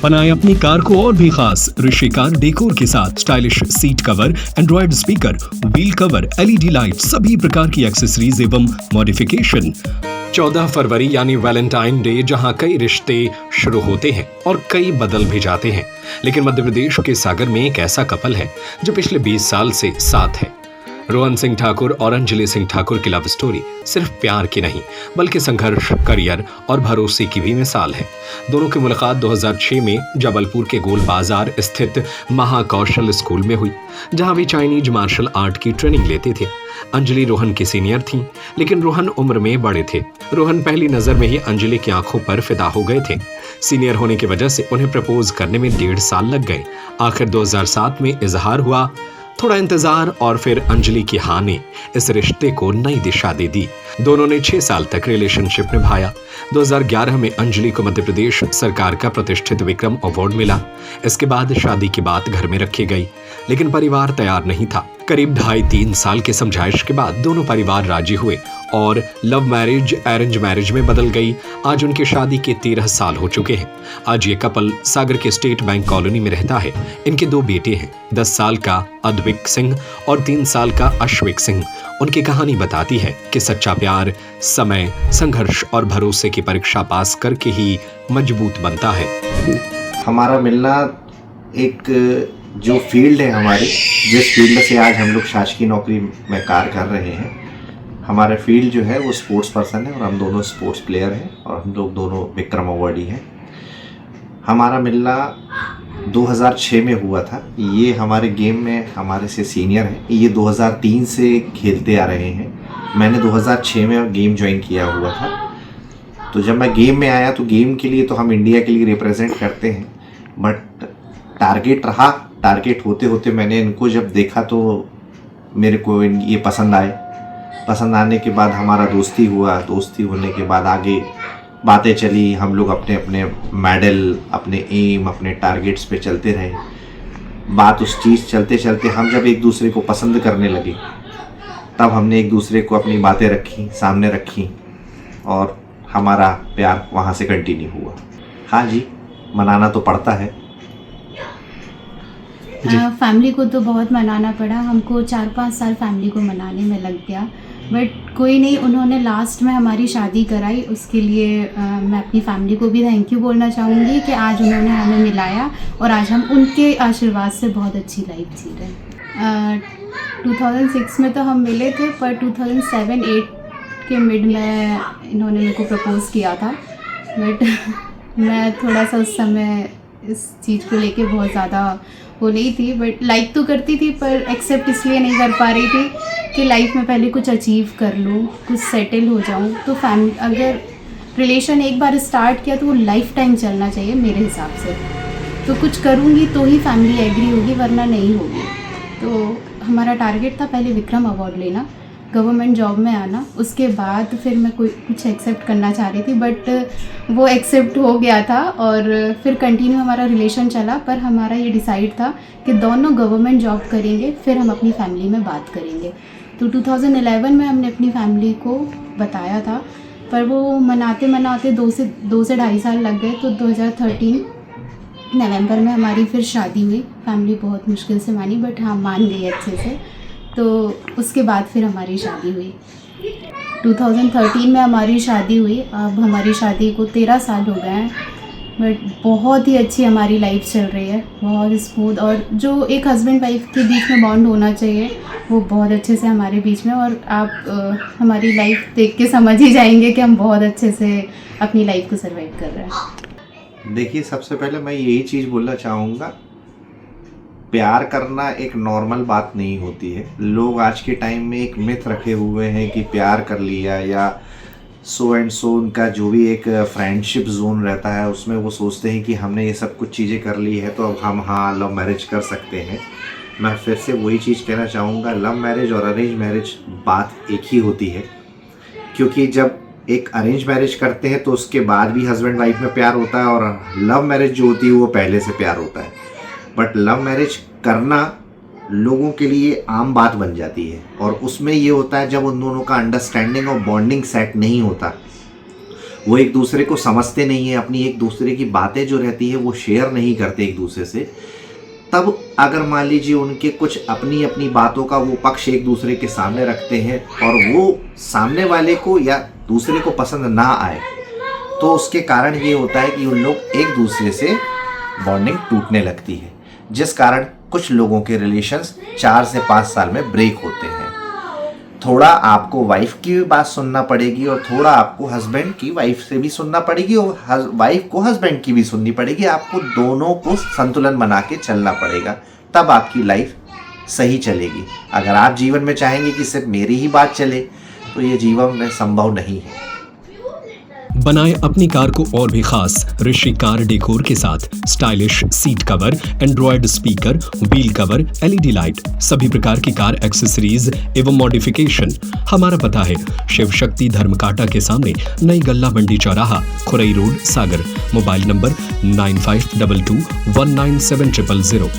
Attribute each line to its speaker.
Speaker 1: बनाए अपनी कार को और भी खास। ऋषि कार डेकोर के साथ stylish seat cover, Android speaker, wheel cover, LED light, सभी प्रकार की एक्सेसरीज एवं मॉडिफिकेशन। 14 फरवरी यानी वैलेंटाइन डे, जहां कई रिश्ते शुरू होते हैं और कई बदल भी जाते हैं, लेकिन मध्य प्रदेश के सागर में एक ऐसा कपल है जो पिछले 20 साल से साथ है। रोहन सिंह ठाकुर और अंजलि सिंह ठाकुर की लव स्टोरी सिर्फ प्यार की नहीं बल्कि संघर्ष, करियर और भरोसे की भी मिसाल है। दोनों की मुलाकात 2006 में जबलपुर के गोल बाजार स्थित महाकौशल स्कूल में हुई, जहां वे चाइनीज मार्शल आर्ट की ट्रेनिंग लेते थे। अंजलि रोहन की सीनियर थीं, लेकिन रोहन उम्र में बड़े थे। रोहन पहली नजर में ही अंजलि की आंखों पर फिदा हो गए थे। सीनियर होने की वजह से उन्हें प्रपोज करने में 1.5 साल लग गए। आखिर 2007 में इजहार हुआ। थोड़ा इंतजार और फिर अंजलि की हाँ ने इस रिश्ते को नई दिशा दे दी। दोनों ने 6 साल तक रिलेशनशिप निभाया। 2011 में अंजलि को मध्य प्रदेश सरकार का प्रतिष्ठित विक्रम अवार्ड मिला। इसके बाद शादी की बात घर में रखी गई, लेकिन परिवार तैयार नहीं था। करीब 2.5-3 साल के समझाइश के बाद दोनों परिवार राजी हुए और लव मैरिज अरेंज मैरिज में बदल गई। आज उनकी शादी के 13 साल हो चुके हैं। आज ये कपल सागर के स्टेट बैंक कॉलोनी में रहता है। इनके 2 बेटे हैं, 10 साल का अद्विक सिंह और 3 साल का अश्विक सिंह। उनकी कहानी बताती है कि सच्चा प्यार समय, संघर्ष और भरोसे की परीक्षा पास करके ही मजबूत बनता है।
Speaker 2: हमारा मिलना एक जो फील्ड है हमारी, जिस फील्ड से आज हम लोग शासकीय नौकरी में कार्य कर रहे हैं, हमारा फील्ड जो है वो स्पोर्ट्स पर्सन है और हम दोनों स्पोर्ट्स प्लेयर हैं और हम लोग दोनों विक्रम अवार्डी हैं। हमारा मिलना 2006 में हुआ था। ये हमारे गेम में हमारे से सीनियर हैं। ये 2003 से खेलते आ रहे हैं। मैंने 2006 में गेम ज्वाइन किया हुआ था। तो जब मैं गेम में आया तो गेम के लिए तो हम इंडिया के लिए रिप्रेजेंट करते हैं, बट टारगेट होते होते मैंने इनको जब देखा तो मेरे को ये पसंद आए। पसंद आने के बाद हमारा दोस्ती हुआ। दोस्ती होने के बाद आगे बातें चली। हम लोग अपने अपने मेडल, अपने एम, अपने टारगेट्स पे चलते रहे। बात उस चीज़ चलते चलते हम जब एक दूसरे को पसंद करने लगे, तब हमने एक दूसरे को अपनी बातें रखी, सामने रखी और हमारा प्यार वहाँ से कंटिन्यू हुआ। हाँ जी, मनाना तो पड़ता है।
Speaker 3: फैमिली को तो बहुत मनाना पड़ा। हमको 4-5 साल फैमिली को मनाने में लग गया, बट कोई नहीं, उन्होंने लास्ट में हमारी शादी कराई। उसके लिए मैं अपनी फैमिली को भी थैंक यू बोलना चाहूँगी कि आज उन्होंने हमें मिलाया और आज हम उनके आशीर्वाद से बहुत अच्छी लाइफ जी रहे हैं। 2006 में तो हम मिले थे, पर 2007-8 के मिड में इन्होंने मेरे को प्रपोज़ किया था। बट मैं थोड़ा सा उस समय इस चीज़ को लेके बहुत ज़्यादा वो नहीं थी, बट लाइक तो करती थी, पर एक्सेप्ट इसलिए नहीं कर पा रही थी कि लाइफ में पहले कुछ अचीव कर लूँ, कुछ सेटल हो जाऊँ। तो फैमिली, अगर रिलेशन एक बार स्टार्ट किया तो वो लाइफ टाइम चलना चाहिए मेरे हिसाब से। तो कुछ करूँगी तो ही फैमिली एग्री होगी, वरना नहीं होगी। तो हमारा टारगेट था पहले विक्रम अवार्ड लेना, गवर्नमेंट जॉब में आना। उसके बाद फिर मैं कुछ एक्सेप्ट करना चाह रही थी, बट वो एक्सेप्ट हो गया था और फिर कंटिन्यू हमारा रिलेशन चला। पर हमारा ये डिसाइड था कि दोनों गवर्नमेंट जॉब करेंगे, फिर हम अपनी फैमिली में बात करेंगे। तो 2011 में हमने अपनी फैमिली को बताया था, पर वो मनाते मनाते 2 से 2.5 साल लग गए। तो 2013 नवंबर में हमारी फिर शादी हुई। फैमिली बहुत मुश्किल से मानी, बट हाँ, मान गई अच्छे से। तो उसके बाद फिर हमारी शादी हुई। 2013 में हमारी शादी हुई। अब हमारी शादी को 13 साल हो गए हैं, बट बहुत ही अच्छी हमारी लाइफ चल रही है, बहुत स्मूथ। और जो एक हस्बैंड वाइफ के बीच में बॉन्ड होना चाहिए वो बहुत अच्छे से हमारे बीच में। और आप हमारी लाइफ देख के समझ ही जाएंगे कि हम बहुत अच्छे से अपनी लाइफ को सर्वाइव कर रहे हैं।
Speaker 2: देखिए, सबसे पहले मैं यही चीज़ बोलना चाहूँगा, प्यार करना एक नॉर्मल बात नहीं होती है। लोग आज के टाइम में एक मिथ रखे हुए हैं कि प्यार कर लिया या सो एंड सो, उनका जो भी एक फ्रेंडशिप जोन रहता है उसमें वो सोचते हैं कि हमने ये सब कुछ चीज़ें कर ली है तो अब हम हाँ लव मैरिज कर सकते हैं। मैं फिर से वही चीज़ कहना चाहूँगा, लव मैरिज और अरेंज मैरिज बात एक ही होती है। क्योंकि जब एक अरेंज मैरिज करते हैं तो उसके बाद भी हस्बैंड वाइफ में प्यार होता है, और लव मैरिज जो होती है वो पहले से प्यार होता है। बट लव मैरिज करना लोगों के लिए आम बात बन जाती है, और उसमें ये होता है जब उन दोनों का अंडरस्टैंडिंग और बॉन्डिंग सेट नहीं होता वो एक दूसरे को समझते नहीं है, अपनी एक दूसरे की बातें जो रहती है वो शेयर नहीं करते एक दूसरे से, तब अगर मान लीजिए उनके कुछ अपनी अपनी बातों का वो पक्ष एक दूसरे के सामने रखते हैं और वो सामने वाले को या दूसरे को पसंद ना आए, तो उसके कारण ये होता है कि उन लोग एक दूसरे से बॉन्डिंग टूटने लगती है, जिस कारण कुछ लोगों के रिलेशंस 4 से 5 साल में ब्रेक होते हैं। थोड़ा आपको वाइफ की भी बात सुनना पड़ेगी और थोड़ा आपको हस्बैंड की वाइफ से भी सुनना पड़ेगी और वाइफ को हस्बैंड की भी सुननी पड़ेगी। आपको दोनों को संतुलन बना के चलना पड़ेगा, तब आपकी लाइफ सही चलेगी। अगर आप जीवन में चाहेंगे कि सिर्फ मेरी ही बात चले, तो ये जीवन में संभव नहीं है।
Speaker 1: बनाएं अपनी कार को और भी खास ऋषि कार डेकोर के साथ। Stylish seat cover, Android speaker, wheel cover, LED light, सभी प्रकार की कार एक्सेसरीज एवं मॉडिफिकेशन। हमारा पता है शिव शक्ति धर्मकांटा के सामने, नई गल्ला मंडी चौराहा, Khurai road, Sagar. Mobile number 9522197000।